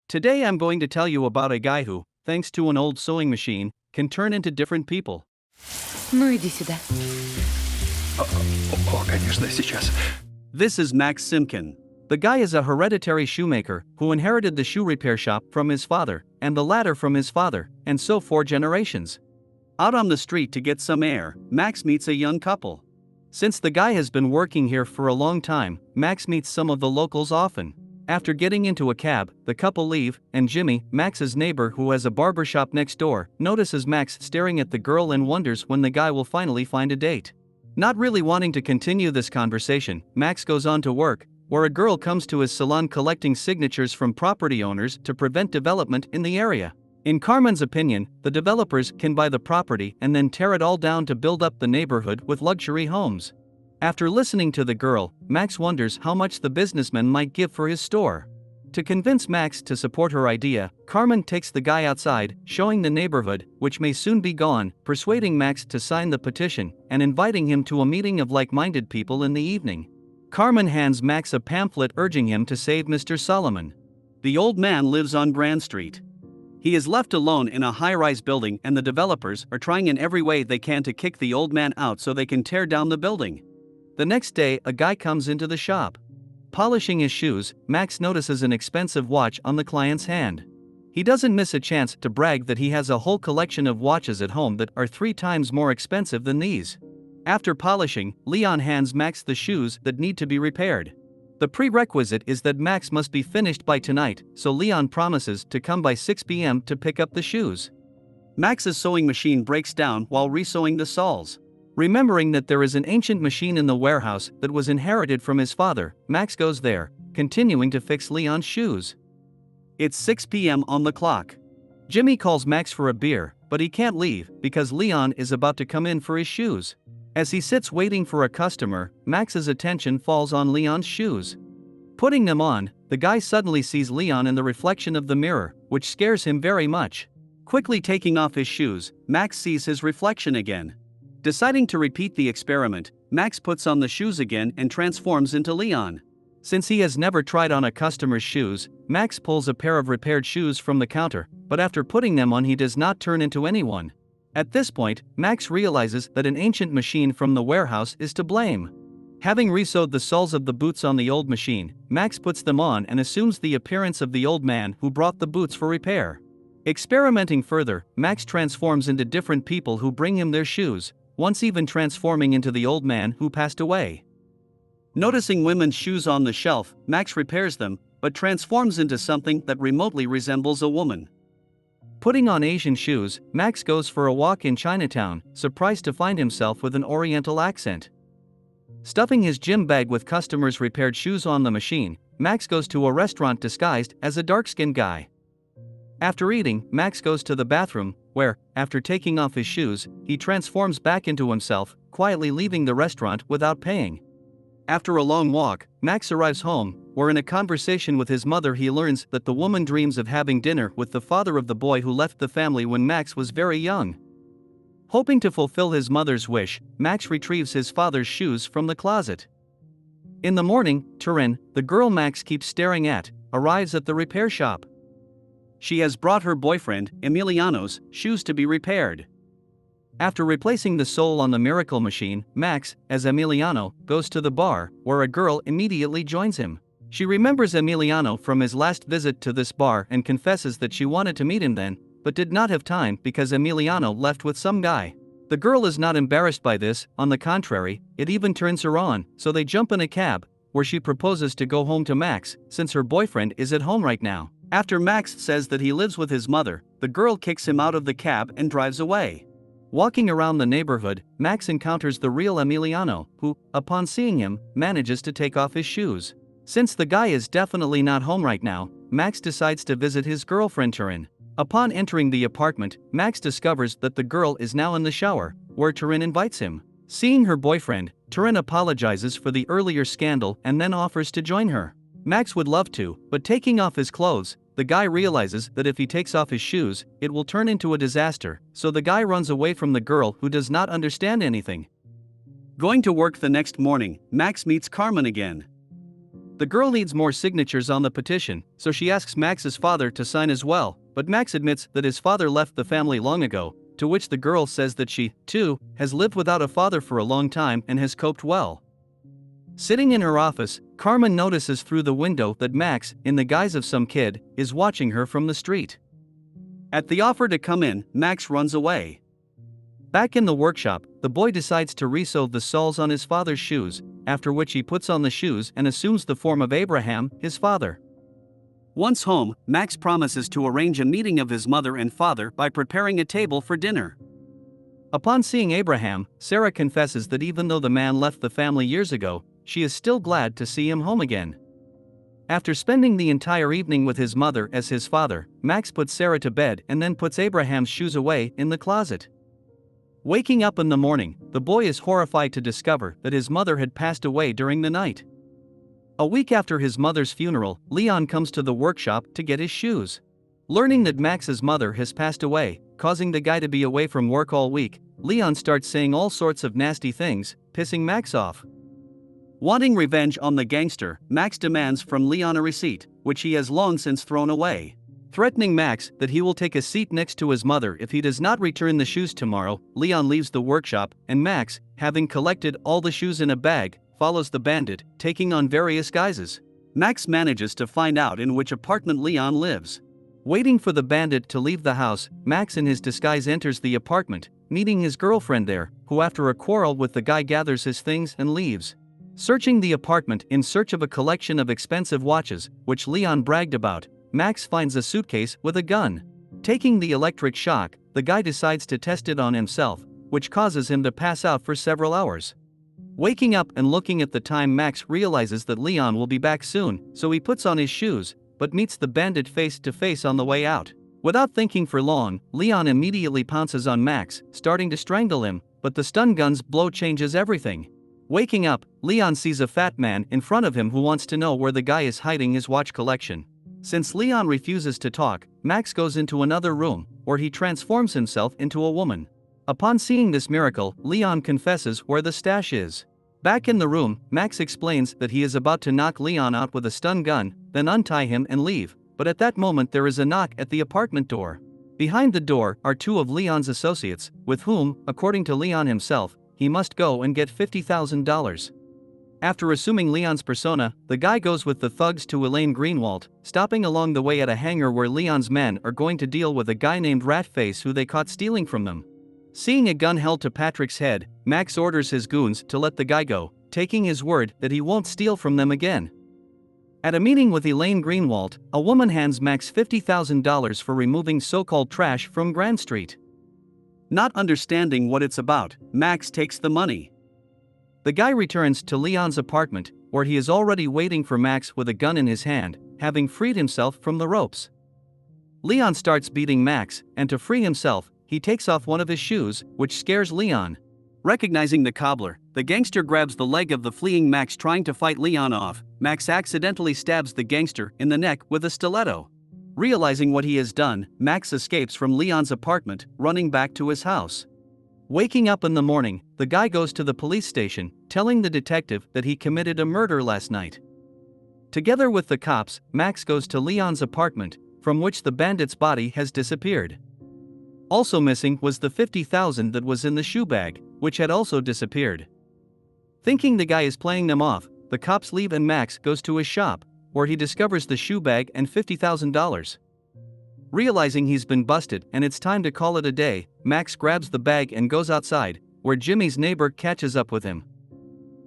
Today I'm going to tell you about a guy who, thanks to an old sewing machine, can turn into different people. Ну иди сюда. Конечно, сейчас. This is Max Simkin. The guy is a hereditary shoemaker who inherited the shoe repair shop from his father, and the latter from his father, and so 4 generations. Out on the street to get some air, Max meets a young couple. Since the guy has been working here for a long time, Max meets some of the locals often. After getting into a cab, the couple leave, and Jimmy, Max's neighbor who has a barber shop next door, notices Max staring at the girl and wonders when the guy will finally find a date. Not really wanting to continue this conversation, Max goes on to work, where a girl comes to his salon collecting signatures from property owners to prevent development in the area. In Carmen's opinion, the developers can buy the property and then tear it all down to build up the neighborhood with luxury homes. After listening to the girl, Max wonders how much the businessman might give for his store. To convince Max to support her idea, Carmen takes the guy outside, showing the neighborhood, which may soon be gone, persuading Max to sign the petition, and inviting him to a meeting of like-minded people in the evening. Carmen hands Max a pamphlet urging him to save Mr. Solomon. The old man lives on Grand Street. He is left alone in a high-rise building, and the developers are trying in every way they can to kick the old man out so they can tear down the building. The next day, a guy comes into the shop. Polishing his shoes, Max notices an expensive watch on the client's hand. He doesn't miss a chance to brag that he has a whole collection of watches at home that are 3 times more expensive than these. After polishing, Leon hands Max the shoes that need to be repaired. The prerequisite is that Max must be finished by tonight, so Leon promises to come by 6 p.m. to pick up the shoes. Max's sewing machine breaks down while resewing the soles. Remembering that there is an ancient machine in the warehouse that was inherited from his father, Max goes there, continuing to fix Leon's shoes. It's 6 p.m. on the clock. Jimmy calls Max for a beer, but he can't leave because Leon is about to come in for his shoes. As he sits waiting for a customer, Max's attention falls on Leon's shoes. Putting them on, the guy suddenly sees Leon in the reflection of the mirror, which scares him very much. Quickly taking off his shoes, Max sees his reflection again. Deciding to repeat the experiment, Max puts on the shoes again and transforms into Leon. Since he has never tried on a customer's shoes, Max pulls a pair of repaired shoes from the counter, but after putting them on he does not turn into anyone. At this point, Max realizes that an ancient machine from the warehouse is to blame. Having resewed the soles of the boots on the old machine, Max puts them on and assumes the appearance of the old man who brought the boots for repair. Experimenting further, Max transforms into different people who bring him their shoes, once even transforming into the old man who passed away. Noticing women's shoes on the shelf, Max repairs them, but transforms into something that remotely resembles a woman. Putting on Asian shoes, Max goes for a walk in Chinatown, surprised to find himself with an Oriental accent. Stuffing his gym bag with customers' repaired shoes on the machine, Max goes to a restaurant disguised as a dark-skinned guy. After eating, Max goes to the bathroom, where, after taking off his shoes, he transforms back into himself, quietly leaving the restaurant without paying. After a long walk, Max arrives home, where in a conversation with his mother he learns that the woman dreams of having dinner with the father of the boy who left the family when Max was very young. Hoping to fulfill his mother's wish, Max retrieves his father's shoes from the closet. In the morning, Turin, the girl Max keeps staring at, arrives at the repair shop. She has brought her boyfriend, Emiliano's, shoes to be repaired. After replacing the sole on the miracle machine, Max, as Emiliano, goes to the bar, where a girl immediately joins him. She remembers Emiliano from his last visit to this bar and confesses that she wanted to meet him then, but did not have time because Emiliano left with some guy. The girl is not embarrassed by this, on the contrary, it even turns her on, so they jump in a cab, where she proposes to go home to Max, since her boyfriend is at home right now. After Max says that he lives with his mother, the girl kicks him out of the cab and drives away. Walking around the neighborhood, Max encounters the real Emiliano, who, upon seeing him, manages to take off his shoes. Since the guy is definitely not home right now, Max decides to visit his girlfriend Turin. Upon entering the apartment, Max discovers that the girl is now in the shower, where Turin invites him. Seeing her boyfriend, Turin apologizes for the earlier scandal and then offers to join her. Max would love to, but taking off his clothes, the guy realizes that if he takes off his shoes, it will turn into a disaster, so the guy runs away from the girl who does not understand anything. Going to work the next morning, Max meets Carmen again. The girl needs more signatures on the petition, so she asks Max's father to sign as well, but Max admits that his father left the family long ago, to which the girl says that she, too, has lived without a father for a long time and has coped well. Sitting in her office, Carmen notices through the window that Max, in the guise of some kid, is watching her from the street. At the offer to come in, Max runs away. Back in the workshop, the boy decides to resew the soles on his father's shoes, after which he puts on the shoes and assumes the form of Abraham, his father. Once home, Max promises to arrange a meeting of his mother and father by preparing a table for dinner. Upon seeing Abraham, Sarah confesses that even though the man left the family years ago, she is still glad to see him home again. After spending the entire evening with his mother as his father, Max puts Sarah to bed and then puts Abraham's shoes away in the closet. Waking up in the morning, the boy is horrified to discover that his mother had passed away during the night. A week after his mother's funeral, Leon comes to the workshop to get his shoes. Learning that Max's mother has passed away, causing the guy to be away from work all week, Leon starts saying all sorts of nasty things, pissing Max off. Wanting revenge on the gangster, Max demands from Leon a receipt, which he has long since thrown away. Threatening Max that he will take a seat next to his mother if he does not return the shoes tomorrow, Leon leaves the workshop, and Max, having collected all the shoes in a bag, follows the bandit, taking on various guises. Max manages to find out in which apartment Leon lives. Waiting for the bandit to leave the house, Max in his disguise enters the apartment, meeting his girlfriend there, who after a quarrel with the guy gathers his things and leaves. Searching the apartment in search of a collection of expensive watches, which Leon bragged about, Max finds a suitcase with a gun. Taking the electric shock, the guy decides to test it on himself, which causes him to pass out for several hours. Waking up and looking at the time, Max realizes that Leon will be back soon, so he puts on his shoes, but meets the bandit face to face on the way out. Without thinking for long, Leon immediately pounces on Max, starting to strangle him, but the stun gun's blow changes everything. Waking up, Leon sees a fat man in front of him who wants to know where the guy is hiding his watch collection. Since Leon refuses to talk, Max goes into another room, where he transforms himself into a woman. Upon seeing this miracle, Leon confesses where the stash is. Back in the room, Max explains that he is about to knock Leon out with a stun gun, then untie him and leave, but at that moment there is a knock at the apartment door. Behind the door are two of Leon's associates, with whom, according to Leon himself, he must go and get $50,000. After assuming Leon's persona, the guy goes with the thugs to Elaine Greenwald, stopping along the way at a hangar where Leon's men are going to deal with a guy named Ratface who they caught stealing from them. Seeing a gun held to Patrick's head, Max orders his goons to let the guy go, taking his word that he won't steal from them again. At a meeting with Elaine Greenwald, a woman hands Max $50,000 for removing so-called trash from Grand Street. Not understanding what it's about, Max takes the money. The guy returns to Leon's apartment, where he is already waiting for Max with a gun in his hand, having freed himself from the ropes. Leon starts beating Max, and to free himself, he takes off one of his shoes, which scares Leon. Recognizing the cobbler, the gangster grabs the leg of the fleeing Max trying to fight Leon off. Max accidentally stabs the gangster in the neck with a stiletto. Realizing what he has done, Max escapes from Leon's apartment, running back to his house. Waking up in the morning, the guy goes to the police station, telling the detective that he committed a murder last night. Together with the cops, Max goes to Leon's apartment, from which the bandit's body has disappeared. Also missing was the $50,000 that was in the shoe bag, which had also disappeared. Thinking the guy is playing them off, the cops leave and Max goes to his shop, where he discovers the shoe bag and $50,000. Realizing he's been busted and it's time to call it a day, Max grabs the bag and goes outside, where Jimmy's neighbor catches up with him.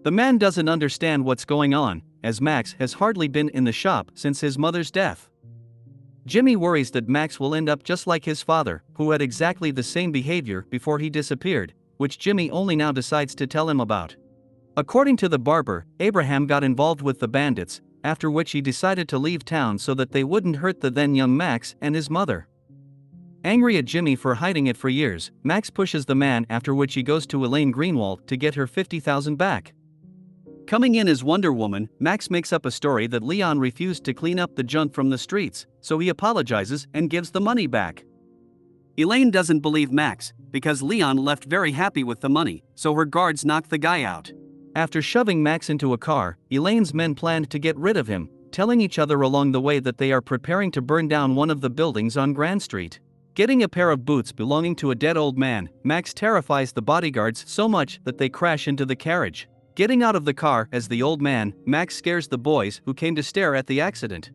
The man doesn't understand what's going on, as Max has hardly been in the shop since his mother's death. Jimmy worries that Max will end up just like his father, who had exactly the same behavior before he disappeared, which Jimmy only now decides to tell him about. According to the barber, Abraham got involved with the bandits, after which he decided to leave town so that they wouldn't hurt the then young Max and his mother. Angry at Jimmy for hiding it for years, Max pushes the man, after which he goes to Elaine Greenwald to get her $50,000 back. Coming in as Wonder Woman, Max makes up a story that Leon refused to clean up the junk from the streets, so he apologizes and gives the money back. Elaine doesn't believe Max, because Leon left very happy with the money, so her guards knock the guy out. After shoving Max into a car, Elaine's men planned to get rid of him, telling each other along the way that they are preparing to burn down one of the buildings on Grand Street. Getting a pair of boots belonging to a dead old man, Max terrifies the bodyguards so much that they crash into the carriage. Getting out of the car as the old man, Max scares the boys who came to stare at the accident.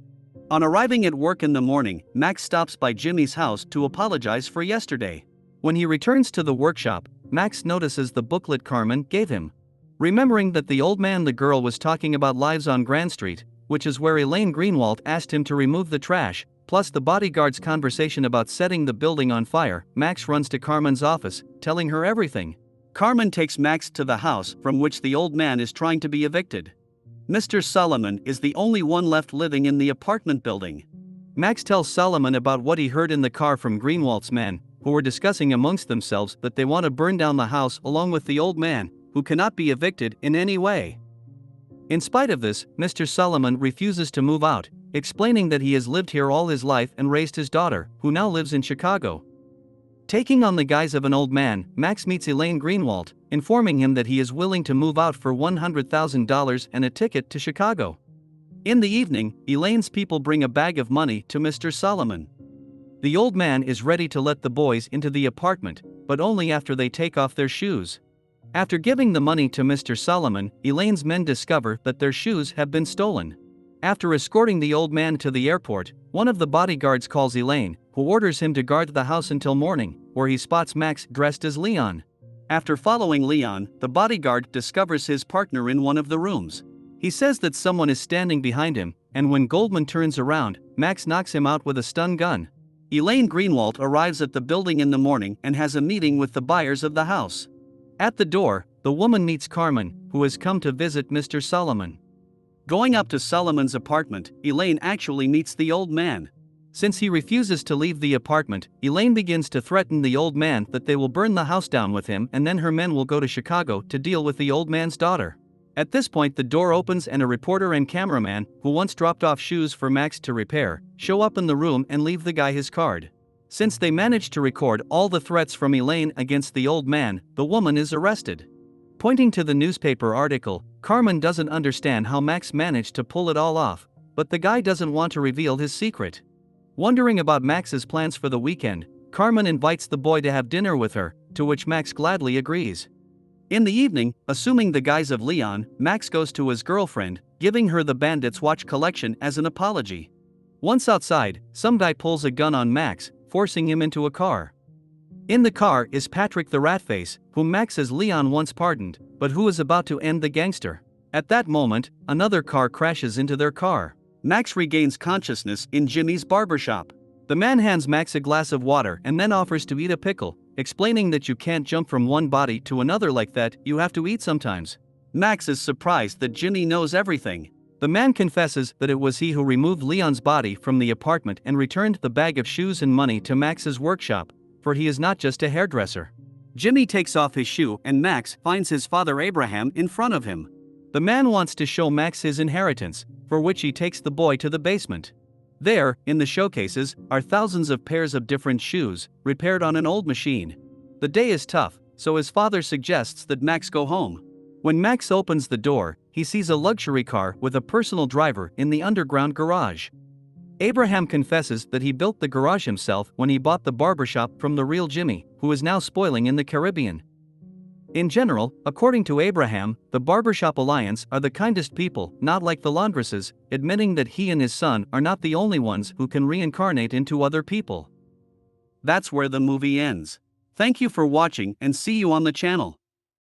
On arriving at work in the morning, Max stops by Jimmy's house to apologize for yesterday. When he returns to the workshop, Max notices the booklet Carmen gave him. Remembering that the old man the girl was talking about lives on Grand Street, which is where Elaine Greenwald asked him to remove the trash, plus the bodyguard's conversation about setting the building on fire, Max runs to Carmen's office, telling her everything. Carmen takes Max to the house from which the old man is trying to be evicted. Mr. Solomon is the only one left living in the apartment building. Max tells Solomon about what he heard in the car from Greenwald's men, who were discussing amongst themselves that they want to burn down the house along with the old man, who cannot be evicted in any way. In spite of this, Mr. Solomon refuses to move out, explaining that he has lived here all his life and raised his daughter, who now lives in Chicago. Taking on the guise of an old man, Max meets Elaine Greenwald, informing him that he is willing to move out for $100,000 and a ticket to Chicago. In the evening, Elaine's people bring a bag of money to Mr. Solomon. The old man is ready to let the boys into the apartment, but only after they take off their shoes. After giving the money to Mr. Solomon, Elaine's men discover that their shoes have been stolen. After escorting the old man to the airport, one of the bodyguards calls Elaine, who orders him to guard the house until morning, where he spots Max dressed as Leon. After following Leon, the bodyguard discovers his partner in one of the rooms. He says that someone is standing behind him, and when Goldman turns around, Max knocks him out with a stun gun. Elaine Greenwald arrives at the building in the morning and has a meeting with the buyers of the house. At the door, the woman meets Carmen, who has come to visit Mr. Solomon. Going up to Solomon's apartment, Elaine actually meets the old man. Since he refuses to leave the apartment, Elaine begins to threaten the old man that they will burn the house down with him and then her men will go to Chicago to deal with the old man's daughter. At this point, the door opens and a reporter and cameraman, who once dropped off shoes for Max to repair, show up in the room and leave the guy his card. Since they managed to record all the threats from Elaine against the old man, the woman is arrested. Pointing to the newspaper article, Carmen doesn't understand how Max managed to pull it all off, but the guy doesn't want to reveal his secret. Wondering about Max's plans for the weekend, Carmen invites the boy to have dinner with her, to which Max gladly agrees. In the evening, assuming the guise of Leon, Max goes to his girlfriend, giving her the Bandits watch collection as an apology. Once outside, some guy pulls a gun on Max, forcing him into a car. In the car is Patrick the Ratface, whom Max as Leon once pardoned, but who is about to end the gangster. At that moment, another car crashes into their car. Max regains consciousness in Jimmy's barbershop. The man hands Max a glass of water and then offers to eat a pickle, explaining that you can't jump from one body to another like that, you have to eat sometimes. Max is surprised that Jimmy knows everything. The man confesses that it was he who removed Leon's body from the apartment and returned the bag of shoes and money to Max's workshop, for he is not just a hairdresser. Jimmy takes off his shoe and Max finds his father Abraham in front of him. The man wants to show Max his inheritance, for which he takes the boy to the basement. There, in the showcases, are thousands of pairs of different shoes, repaired on an old machine. The day is tough, so his father suggests that Max go home. When Max opens the door, he sees a luxury car with a personal driver in the underground garage. Abraham confesses that he built the garage himself when he bought the barbershop from the real Jimmy, who is now spoiling in the Caribbean. In general, according to Abraham, the Barbershop Alliance are the kindest people, not like the laundresses, admitting that he and his son are not the only ones who can reincarnate into other people. That's where the movie ends. Thank you for watching and see you on the channel.